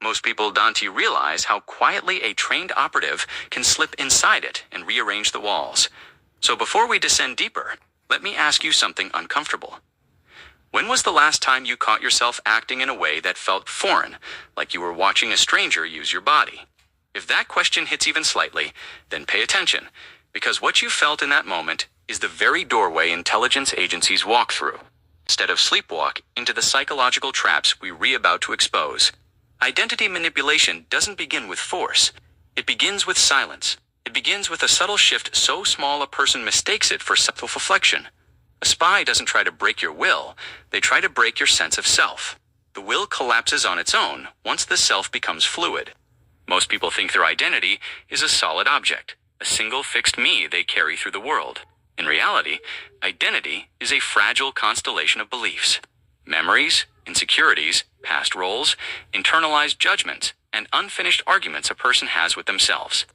Most people don't realize how quietly a trained operative can slip inside it and rearrange the walls. So before we descend deeper, let me ask you something uncomfortable. When was the last time you caught yourself acting in a way that felt foreign, like you were watching a stranger use your body? If that question hits even slightly, then pay attention, because what you felt in that moment is the very doorway intelligence agencies walk through, instead of sleepwalk into the psychological traps we're about to expose. Identity manipulation doesn't begin with force. It begins with silence. It begins with a subtle shift so small a person mistakes it for self-reflection. A spy doesn't try to break your will, they try to break your sense of self. The will collapses on its own once the self becomes fluid. Most people think their identity is a solid object, a single fixed me they carry through the world. In reality, identity is a fragile constellation of beliefs. Memories, insecurities, past roles, internalized judgments, and unfinished arguments a person has with themselves.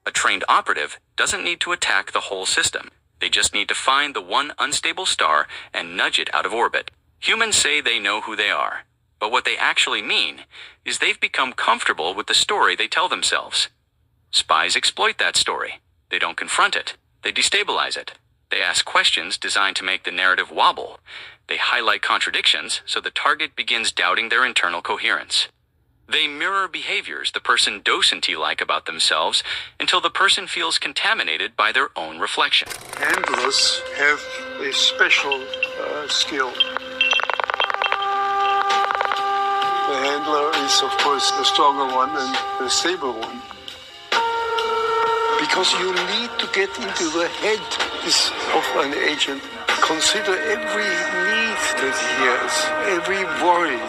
A trained operative doesn't need to attack the whole system. They just need to find the one unstable star and nudge it out of orbit. Humans say they know who they are, but what they actually mean is they've become comfortable with the story they tell themselves. Spies exploit that story. They don't confront it. They destabilize it. They ask questions designed to make the narrative wobble. They highlight contradictions so the target begins doubting their internal coherence. They mirror behaviors the person doesn't like about themselves until the person feels contaminated by their own reflection. Handlers have a special skill. The handler is, of course, the stronger one and the stable one. Because you need to get into the head of an agent. Consider every need that he has, every worry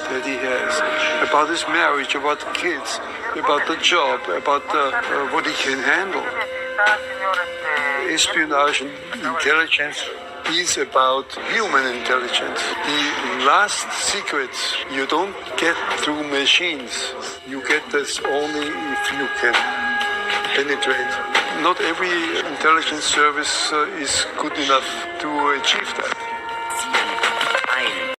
that he has about his marriage, about kids, about the job, about what he can handle. Espionage and intelligence is about human intelligence. The last secrets you don't get through machines. You get this only if you can penetrate. Not every intelligence service is good enough to achieve that.